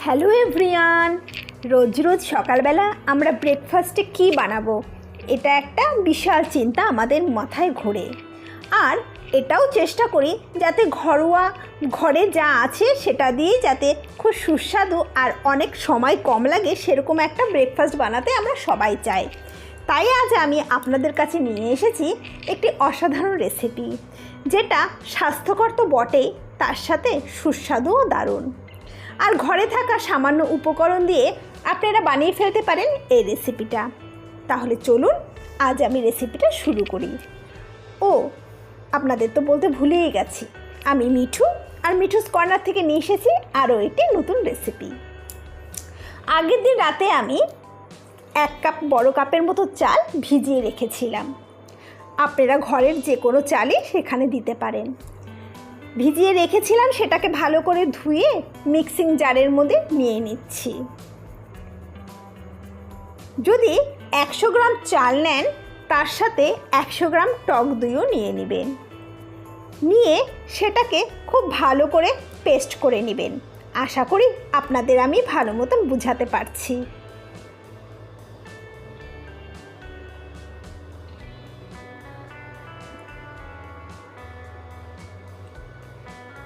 Hello everyone, রোজ রোজ সকালবেলা আমরা ব্রেকফাস্টে কি বানাবো এটা একটা বিশাল চিন্তা আমাদের মাথায় ঘোরে। আর এটাও চেষ্টা করি যাতে ঘরোয়া ঘরে যা আছে সেটা দিয়ে যাতে খুব সুস্বাদু আর অনেক সময় কম লাগে সেরকম একটা ব্রেকফাস্ট বানাতে আমরা সবাই চাই। তাই আজ আমি আপনাদের কাছে নিয়ে এসেছি একটি অসাধারণ রেসিপি, যেটা স্বাস্থ্যকর তো বটেই, তার সাথে সুস্বাদুও দারুণ। আর ঘরে থাকা সামান্য উপকরণ দিয়ে আপনারা বানিয়ে ফেলতে পারেন এই রেসিপিটা। তাহলে চলুন আজ আমি রেসিপিটা শুরু করি। ও আপনাদের তো বলতে ভুলেই গেছি, আমি মিঠু আর মিঠুস কর্নার থেকে নিয়ে এসেছি আরও একটি নতুন রেসিপি। আগের দিন রাতে আমি 1 কাপ বড় কাপের মতো চাল ভিজিয়ে রেখেছিলাম। আপনারা ঘরের যে কোনো চালই সেখানে দিতে পারেন। ভিজিয়ে রেখেছিলাম, সেটাকে ভালো করে ধুয়ে মিক্সিং জারের মধ্যে নিয়ে নিচ্ছি। যদি 100 গ্রাম চাল নেন তার সাথে 100 গ্রাম টক দইও নিয়ে নেবেন। নিয়ে সেটাকে খুব ভালো করে পেস্ট করে নেবেন। আশা করি আপনাদের আমি ভালো মতন বুঝাতে পারছি।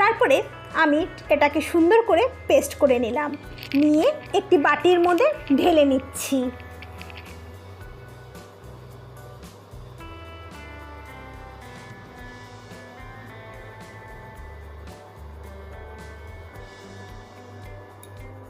তারপরে আমি এটাকে সুন্দর করে পেস্ট করে নিলাম। নিয়ে একটি বাটির মধ্যে ঢেলে নিচ্ছি।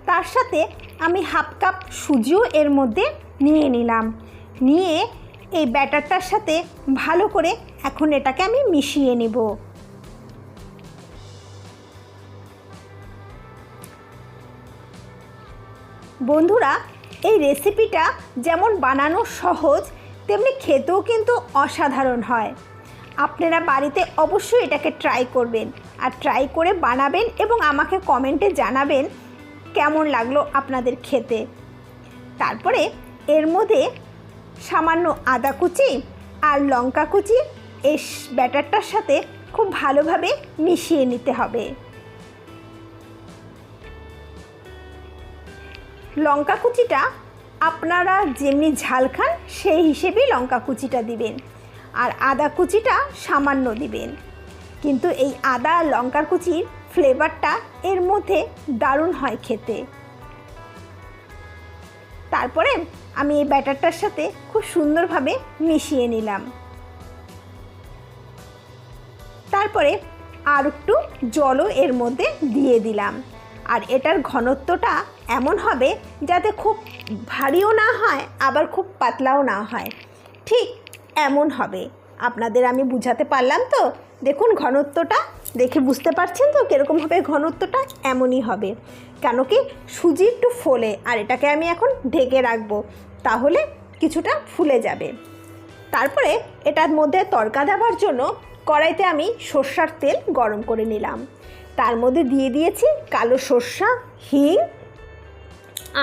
তার সাথে আমি 1/2 কাপ সুজিও এর মধ্যে নিয়ে নিলাম। নিয়ে এই ব্যাটারটার সাথে ভালো করে এখন এটাকে আমি মিশিয়ে নেব। বন্ধুরা, এই রেসিপিটা যেমন বানানো সহজ তেমনি খেতেও কিন্তু অসাধারণ হয়। আপনারা বাড়িতে অবশ্যই এটাকে ট্রাই করবেন আর ট্রাই করে বানাবেন এবং আমাকে কমেন্টে জানাবেন কেমন লাগলো আপনাদের খেতে। তারপরে এর মধ্যে সামান্য আদা কুচি আর লঙ্কা কুচি এই ব্যাটারটার সাথে খুব ভালোভাবে মিশিয়ে নিতে হবে। লঙ্কা কুচিটা আপনারা যেমনি ঝাল খান সেই হিসেবেই লঙ্কা কুচিটা দিবেন, আর আদা কুচিটা সামান্য দিবেন। কিন্তু এই আদা আর লঙ্কার কুচির ফ্লেভারটা এর মধ্যে দারুণ হয় খেতে। তারপরে আমি এই ব্যাটারটার সাথে খুব সুন্দরভাবে মিশিয়ে নিলাম। তারপরে আর একটু জলও এর মধ্যে দিয়ে দিলাম। আর এটার ঘনত্বটা এমন হবে যাতে খুব ভারীও না হয় আবার খুব পাতলাও না হয়, ঠিক এমন হবে। আপনাদের আমি বুঝাতে পারলাম তো? দেখুন ঘনত্বটা দেখে বুঝতে পারছেন তো কীরকম হবে ঘনত্বটা? এমনই হবে। কেন কি সুজি একটু ফোলে, আর এটাকে আমি এখন ঢেকে রাখবো, তাহলে কিছুটা ফুলে যাবে। তারপরে এটার মধ্যে তড়কা দেওয়ার জন্য কড়াইতে আমি সর্ষার তেল গরম করে নিলাম। তার মধ্যে দিয়ে দিয়েছি কালো সর্ষা, হিং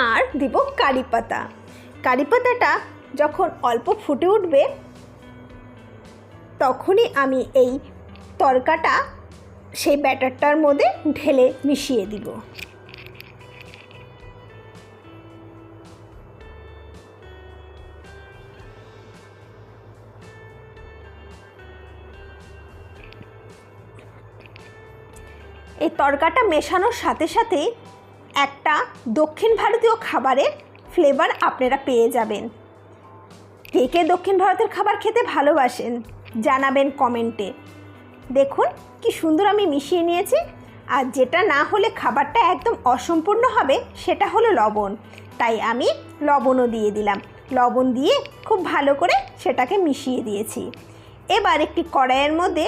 আর দিব কারি পাতা। কারি পাতাটা যখন অল্প ফুটে উঠবে তখনই আমি এই তড়কাটা সেই ব্যাটারটার মধ্যে ঢেলে মিশিয়ে দিব। এই তড়কাটা মেশানোর সাথে সাথেই একটা দক্ষিণ ভারতীয় খাবারের ফ্লেভার আপনারা পেয়ে যাবেন। কে কে দক্ষিণ ভারতের খাবার খেতে ভালোবাসেন জানাবেন কমেন্টে। দেখুন কি সুন্দর আমি মিশিয়ে নিয়েছি। আর যেটা না হলে খাবারটা একদম অসম্পূর্ণ হবে সেটা হলো লবণ, তাই আমি লবণও দিয়ে দিলাম। লবণ দিয়ে খুব ভালো করে সেটাকে মিশিয়ে দিয়েছি। এবার একটি কড়াইয়ের মধ্যে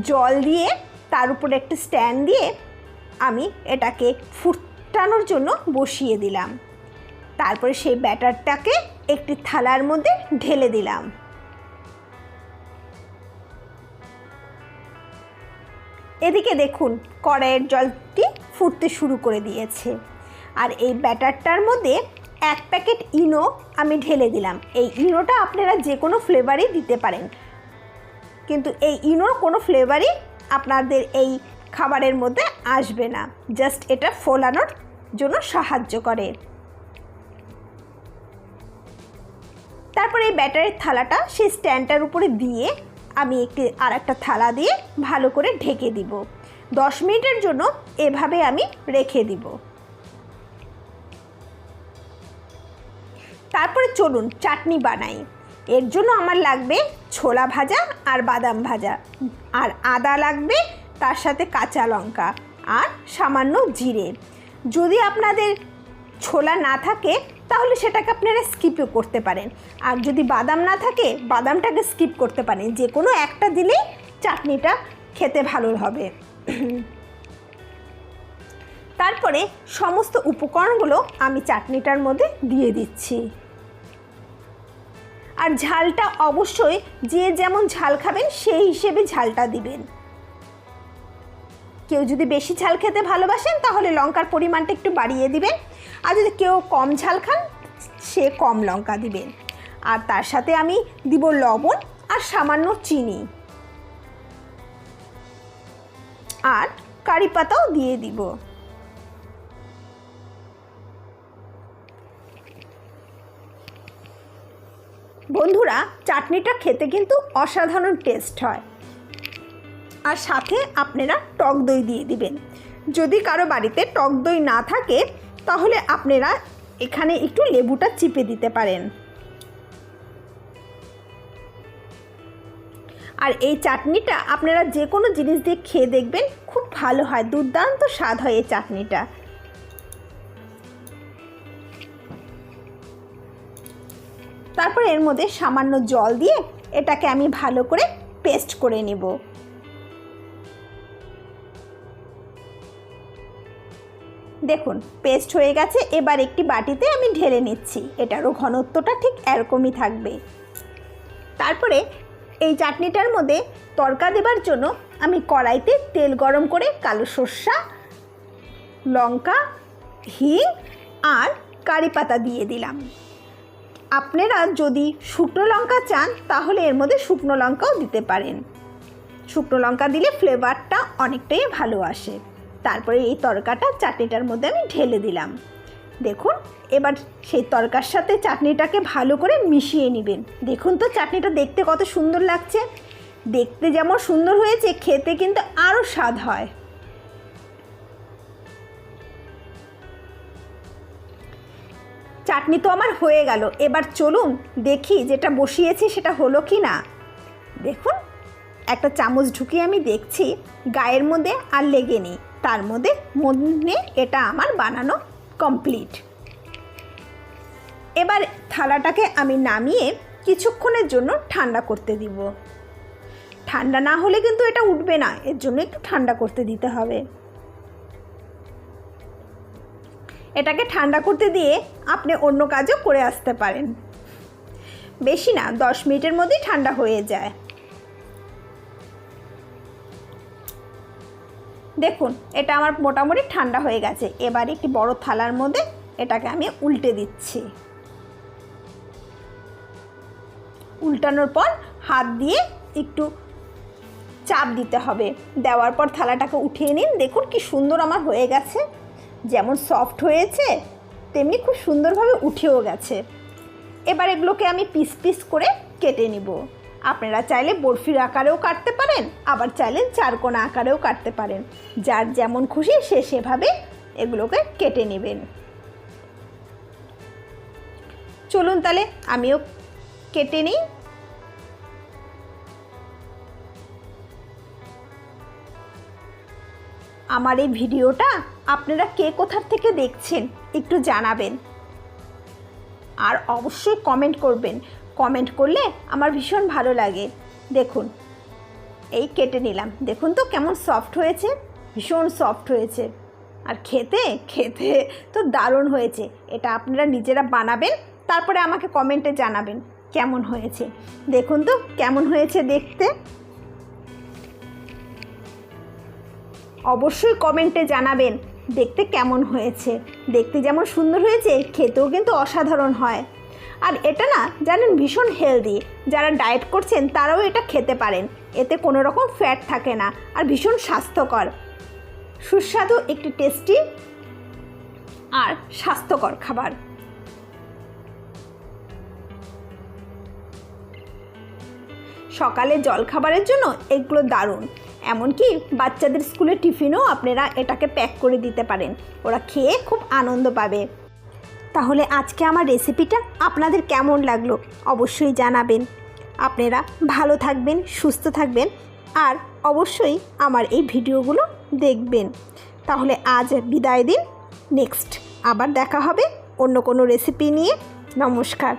জল দিয়ে তার উপরে একটি স্ট্যান্ড দিয়ে আমি এটাকে ফুটানোর জন্য বসিয়ে দিলাম। তারপরে সেই ব্যাটারটাকে একটি থালার মধ্যে ঢেলে দিলাম। এদিকে দেখুন কড়াইয়ের জলটি ফুটতে শুরু করে দিয়েছে। আর এই ব্যাটারটার মধ্যে 1 প্যাকেট ইনো আমি ঢেলে দিলাম। এই ইনোটা আপনারা যে কোনো ফ্লেভারই দিতে পারেন, কিন্তু এই ইনোর কোনো ফ্লেভারই আপনাদের এই খাবারের মধ্যে আসবে না। জাস্ট এটা ফোলানোর জন্য সাহায্য করে। তারপরে এই ব্যাটারের থালাটা সেই স্ট্যান্ডটার উপরে দিয়ে আমি আর একটা থালা দিয়ে ভালো করে ঢেকে দিব। 10 মিনিটের জন্য এভাবে আমি রেখে দিব। তারপরে চলুন চাটনি বানাই। এর জন্য আমার লাগবে ছোলা ভাজা আর বাদাম ভাজা, আর আদা লাগবে, তার সাথে কাঁচা লঙ্কা আর সামান্য জিরে। যদি আপনাদের ছোলা না থাকে তাহলে সেটাকে আপনারা স্কিপও করতে পারেন, আর যদি বাদাম না থাকে বাদামটাকে স্কিপ করতে পারেন। যে কোনো একটা দিলেই চাটনিটা খেতে ভালো হবে। তারপরে সমস্ত উপকরণগুলো আমি চাটনিটার মধ্যে দিয়ে দিচ্ছি। আর ঝালটা অবশ্যই যে যেমন ঝাল খাবেন সেই হিসেবে ঝালটা দিবেন। কেউ যদি বেশি ঝাল খেতে ভালোবাসেন তাহলে লঙ্কার পরিমাণটা একটু বাড়িয়ে দিবেন, আর যদি কেউ কম ঝাল খান সে কম লঙ্কা দিবেন। আর তার সাথে আমি দিব লবণ আর সামান্য চিনি, আর কারি পাতাও দিয়ে দিব। বন্ধুরা, চাটনিটা খেতে কিন্তু অসাধারণ টেস্ট হয়। আর সাথে আপনারা টক দই দিয়ে দিবেন। যদি কারো বাড়িতে টক দই না থাকে তাহলে আপনারা এখানে একটু লেবুটা চিপে দিতে পারেন। আর এই চাটনিটা আপনারা যে কোনো জিনিস দিয়ে খেয়ে দেখবেন, খুব ভালো হয়, দুর্দান্ত স্বাদ হয় এই চাটনিটা। তারপর এর মধ্যে সামান্য জল দিয়ে এটাকে আমি ভালো করে পেস্ট করে নেব। দেখুন পেস্ট হয়ে গেছে। এবার একটি বাটিতে আমি ঢেলে নিচ্ছি। এটারও ঘনত্বটা ঠিক এরকমই থাকবে। তারপরে এই চাটনিটার মধ্যে তড়কা দেবার জন্য আমি কড়াইতে তেল গরম করে কালো সর্ষা, লঙ্কা, হিং আর কারি পাতা দিয়ে দিলাম। আপনারা যদি শুকনো লঙ্কা চান তাহলে এর মধ্যে শুকনো লঙ্কাও দিতে পারেন। শুকনো লঙ্কা দিলে ফ্লেভারটা অনেকটাই ভালো আসে। তারপরে এই তড়কাটা চাটনিটার মধ্যে আমি ঢেলে দিলাম। দেখুন এবার সেই তড়কার সাথে চাটনিটাকে ভালো করে মিশিয়ে নেবেন। দেখুন তো চাটনিটা দেখতে কত সুন্দর লাগছে। দেখতে যেমন সুন্দর হয়েছে, খেতে কিন্তু আরও স্বাদ হয়। চাটনি তো আমার হয়ে গেল। এবার চলুন দেখি যেটা বসিয়েছি সেটা হলো কি না। দেখুন একটা চামচ ঢুকিয়ে আমি দেখছি গায়ের মধ্যে আর লেগে নেই। তার মধ্যে এটা আমার বানানো কমপ্লিট। এবার থালাটাকে আমি নামিয়ে কিছুক্ষণের জন্য ঠান্ডা করতে দিব। ঠান্ডা না হলে কিন্তু এটা উঠবে না, এর জন্য একটু ঠান্ডা করতে দিতে হবে। এটাকে ঠান্ডা করতে দিয়ে আপনি অন্য কাজও করে আসতে পারেন। বেশি না, 10 মিনিটের মধ্যেই ঠান্ডা হয়ে যায়। দেখুন এটা আমার মোটামুটি ঠান্ডা হয়ে গেছে। এবার একটি বড় থালার মধ্যে এটাকে আমি উল্টে দিচ্ছি। উল্টানোর পর হাত দিয়ে একটু চাপ দিতে হবে। দেওয়ার পর থালাটাকে উঠিয়ে নিন। দেখুন কি সুন্দর আমার হয়ে গেছে। যেমন সফট হয়েছে তেমনি খুব সুন্দরভাবে উঠেও গেছে। এবার এগুলোকে আমি পিস পিস করে কেটে নিব। আপনারা চাইলে বরফির আকারেও কাটতে পারেন, আবার চাইলে চারকোনা আকারেও কাটতে পারেন। যার যেমন খুশি সে সেভাবে এগুলোকে কেটে নেবেন। চলুন তাহলে আমিও কেটে নিই। আমার এই ভিডিওটা আপনারা কে কোথার থেকে দেখছেন একটু জানাবেন, আর অবশ্যই কমেন্ট করবেন। কমেন্ট করলে আমার ভীষণ ভালো লাগে। দেখুন এই কেটে নিলাম। দেখুন তো কেমন সফট হয়েছে, ভীষণ সফট হয়েছে। আর খেতে খেতে তো দারুণ হয়েছে। এটা আপনারা নিজেরা বানাবেন, তারপরে আমাকে কমেন্টে জানাবেন কেমন হয়েছে। দেখুন তো কেমন হয়েছে দেখতে। অবশ্যই কমেন্টে জানাবেন দেখতে কেমন হয়েছে। দেখতে যেমন সুন্দর হয়েছে খেতেও কিন্তু অসাধারণ হয়। আর এটা না জানেন ভীষণ হেলদি। যারা ডায়েট করছেন তারাও এটা খেতে পারেন। এতে কোনো রকম ফ্যাট থাকে না, আর ভীষণ স্বাস্থ্যকর, সুস্বাদু একটি টেস্টি আর স্বাস্থ্যকর খাবার। সকালে জলখাবারের জন্য এগুলো দারুণ। এমনকি বাচ্চাদের স্কুলের টিফিনেও আপনারা এটাকে প্যাক করে দিতে পারেন, ওরা খেয়ে খুব আনন্দ পাবে। তাহলে আজকে আমার রেসিপিটা আপনাদের কেমন লাগলো অবশ্যই জানাবেন। আপনারা ভালো থাকবেন, সুস্থ থাকবেন, আর অবশ্যই আমার এই ভিডিওগুলো দেখবেন। তাহলে আজ বিদায় দিন, নেক্সট আবার দেখা হবে অন্য কোনো রেসিপি নিয়ে। নমস্কার।